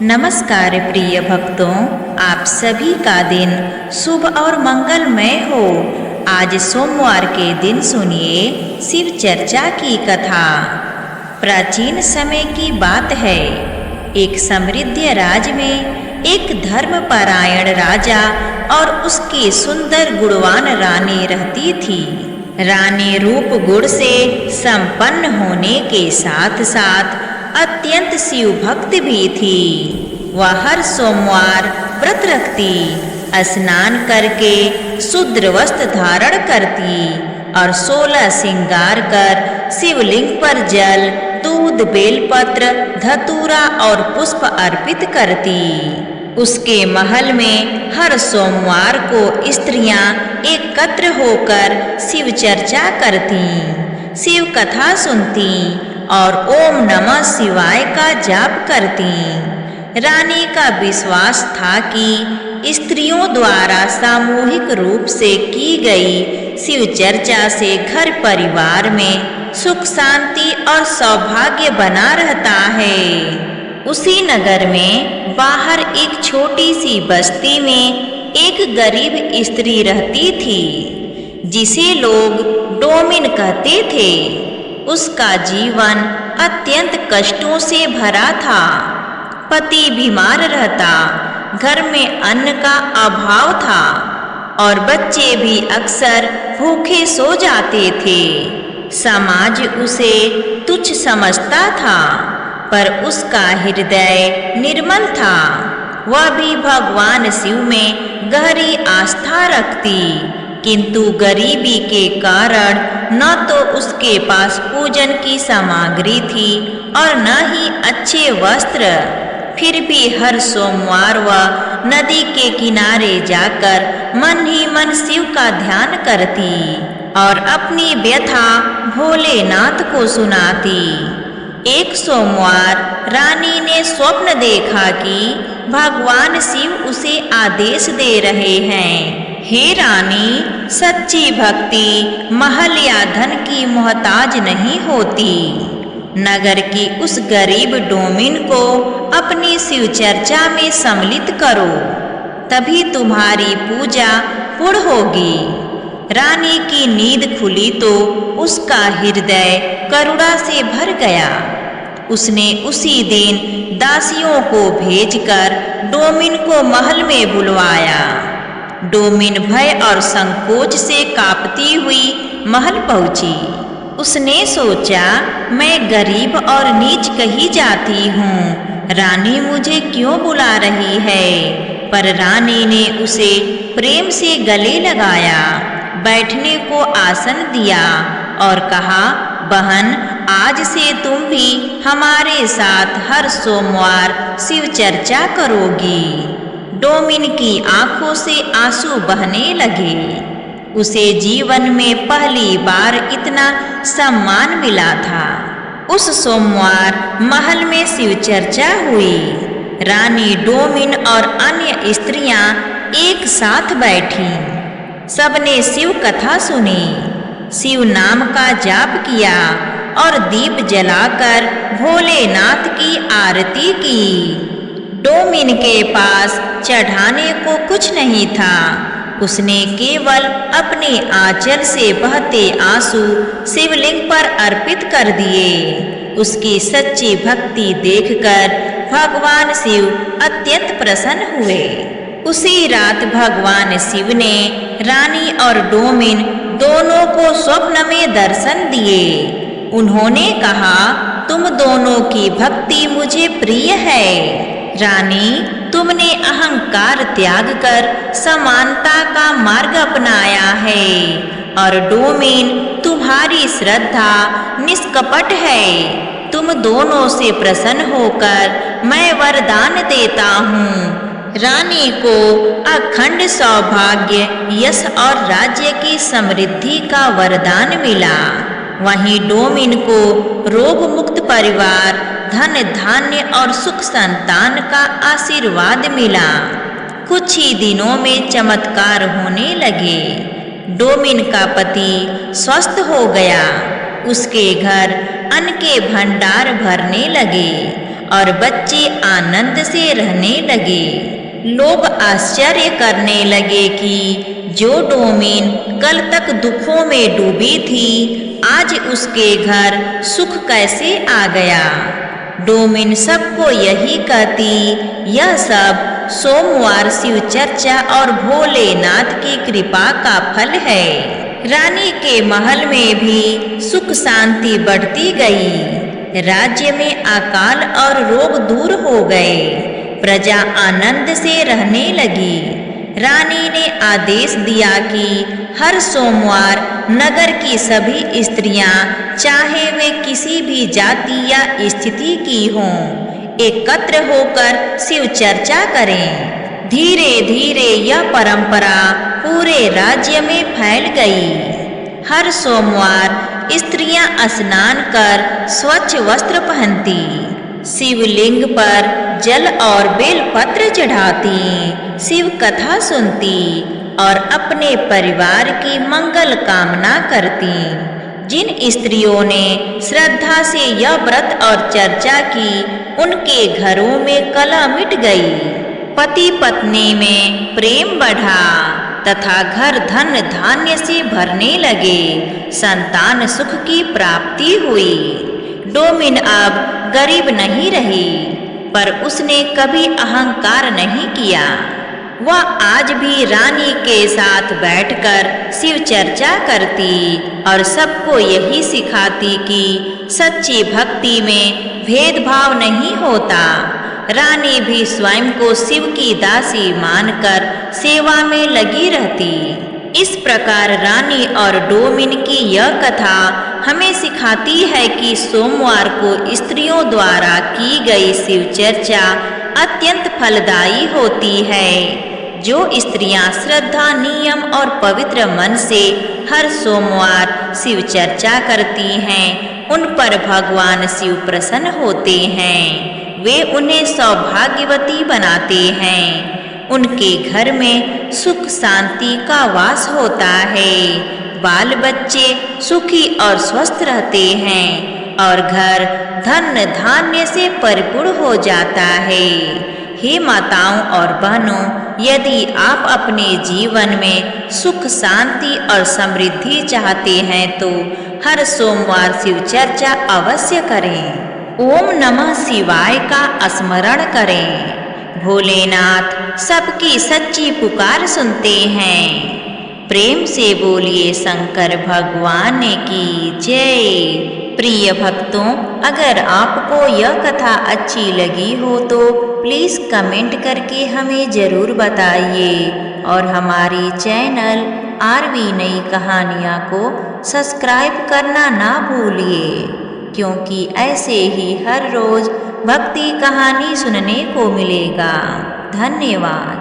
नमस्कार प्रिय भक्तों, आप सभी का दिन शुभ और मंगलमय हो। आज सोमवार के दिन सुनिए शिव चर्चा की कथा। प्राचीन समय की बात है। एक समृद्ध राज्य में एक धर्मपरायण राजा और उसकी सुंदर गुणवान रानी रहती थी। रानी रूप गुण से संपन्न होने के साथ साथ अत्यंत शिव भक्त भी थी। वह हर सोमवार व्रत रखती, स्नान करके शुद्र वस्त्र धारण करती और 16 श्रृंगार कर शिवलिंग पर जल, दूध, बेलपत्र, धतूरा और पुष्प अर्पित करती। उसके महल में हर सोमवार को स्त्रियां एकत्र होकर शिव चर्चा करती, शिव कथा सुनती और ओम नमः शिवाय का जाप करती। रानी का विश्वास था कि स्त्रियों द्वारा सामूहिक रूप से की गई शिव चर्चा से घर परिवार में सुख शांति और सौभाग्य बना रहता है। उसी नगर में बाहर एक छोटी सी बस्ती में एक गरीब स्त्री रहती थी, जिसे लोग डोमिन कहते थे। उसका जीवन अत्यंत कष्टों से भरा था। पति बीमार रहता, घर में अन्न का अभाव था और बच्चे भी अक्सर भूखे सो जाते थे। समाज उसे तुच्छ समझता था, पर उसका हृदय निर्मल था। वह भी भगवान शिव में गहरी आस्था रखती, किंतु गरीबी के कारण न तो उसके पास पूजन की सामग्री थी और न ही अच्छे वस्त्र। फिर भी हर सोमवार वह नदी के किनारे जाकर मन ही मन शिव का ध्यान करती और अपनी व्यथा भोलेनाथ को सुनाती। एक सोमवार रानी ने स्वप्न देखा कि भगवान शिव उसे आदेश दे रहे हैं, हे रानी, सच्ची भक्ति महल या धन की मोहताज नहीं होती। नगर की उस गरीब डोमिन को अपनी शिव चर्चा में सम्मिलित करो, तभी तुम्हारी पूजा पूर्ण होगी। रानी की नींद खुली तो उसका हृदय करुणा से भर गया। उसने उसी दिन दासियों को भेजकर डोमिन को महल में बुलवाया। डोमिन भय और संकोच से कांपती हुई महल पहुंची। उसने सोचा, मैं गरीब और नीच कही जाती हूँ, रानी मुझे क्यों बुला रही है? पर रानी ने उसे प्रेम से गले लगाया, बैठने को आसन दिया और कहा, बहन, आज से तुम भी हमारे साथ हर सोमवार शिव चर्चा करोगी। डोमिन की आंखों से आंसू बहने लगे। उसे जीवन में पहली बार इतना सम्मान मिला था। उस सोमवार महल में शिव चर्चा हुई। रानी, डोमिन और अन्य स्त्रियां एक साथ बैठी। सबने शिव कथा सुनी, शिव नाम का जाप किया और दीप जलाकर भोलेनाथ की आरती की। डोमिन के पास चढ़ाने को कुछ नहीं था। उसने केवल अपने आंचल से बहते आंसू शिवलिंग पर अर्पित कर दिए। उसकी सच्ची भक्ति देखकर भगवान शिव अत्यंत प्रसन्न हुए। उसी रात भगवान शिव ने रानी और डोमिन दोनों को स्वप्न में दर्शन दिए। उन्होंने कहा, तुम दोनों की भक्ति मुझे प्रिय है। रानी, तुमने अहंकार त्याग कर समानता का मार्ग अपनाया है और डोमिन, तुम्हारी श्रद्धा निष्कपट है। तुम दोनों से प्रसन्न होकर मैं वरदान देता हूँ। रानी को अखंड सौभाग्य, यश और राज्य की समृद्धि का वरदान मिला। वहीं डोमिन को रोग मुक्त परिवार, धन धान्य और सुख संतान का आशीर्वाद मिला। कुछ ही दिनों में चमत्कार होने लगे। डोमिन का पति स्वस्थ हो गया। उसके घर अन्न के भंडार भरने लगे और बच्चे आनंद से रहने लगे। लोग आश्चर्य करने लगे कि जो डोमिन कल तक दुखों में डूबी थी, आज उसके घर सुख कैसे आ गया। डोमिन सबको यही कहती, यह सब सोमवार शिव चर्चा और भोलेनाथ की कृपा का फल है। रानी के महल में भी सुख शांति बढ़ती गई। राज्य में अकाल और रोग दूर हो गए। प्रजा आनंद से रहने लगी। रानी ने आदेश दिया कि हर सोमवार नगर की सभी स्त्रियां, चाहे वे किसी भी जाति या स्थिति की हों, एकत्र होकर शिव चर्चा करें। धीरे धीरे यह परंपरा पूरे राज्य में फैल गई। हर सोमवार स्त्रियां स्नान कर स्वच्छ वस्त्र पहनती, शिवलिंग पर जल और बेलपत्र चढ़ाती, शिव कथा सुनती और अपने परिवार की मंगल कामना करती। जिन स्त्रियों ने श्रद्धा से यह व्रत और चर्चा की, उनके घरों में कलह मिट गई, पति पत्नी में प्रेम बढ़ा तथा घर धन धान्य से भरने लगे, संतान सुख की प्राप्ति हुई। डोमिन अब गरीब नहीं रही, पर उसने कभी अहंकार नहीं किया। वह आज भी रानी के साथ बैठकर शिव चर्चा करती और सबको यही सिखाती कि सच्ची भक्ति में भेदभाव नहीं होता। रानी भी स्वयं को शिव की दासी मानकर सेवा में लगी रहती। इस प्रकार रानी और डोमिन की यह कथा हमें सिखाती है कि सोमवार को स्त्रियों द्वारा की गई शिव चर्चा अत्यंत फलदायी होती है। जो स्त्रियां श्रद्धा, नियम और पवित्र मन से हर सोमवार शिव चर्चा करती हैं, उन पर भगवान शिव प्रसन्न होते हैं। वे उन्हें सौभाग्यवती बनाते हैं। उनके घर में सुख शांति का वास होता है। बाल बच्चे सुखी और स्वस्थ रहते हैं और घर धन धान्य से परिपूर्ण हो जाता है। हे माताओं और बहनों, यदि आप अपने जीवन में सुख शांति और समृद्धि चाहते हैं तो हर सोमवार शिव चर्चा अवश्य करें। ओम नमः शिवाय का स्मरण करें। भोलेनाथ सबकी सच्ची पुकार सुनते हैं। प्रेम से बोलिए शंकर भगवान की जय। प्रिय भक्तों, अगर आपको यह कथा अच्छी लगी हो तो प्लीज़ कमेंट करके हमें ज़रूर बताइए और हमारी चैनल आरवी नई कहानियाँ को सब्सक्राइब करना ना भूलिए, क्योंकि ऐसे ही हर रोज़ भक्ति कहानी सुनने को मिलेगा। धन्यवाद।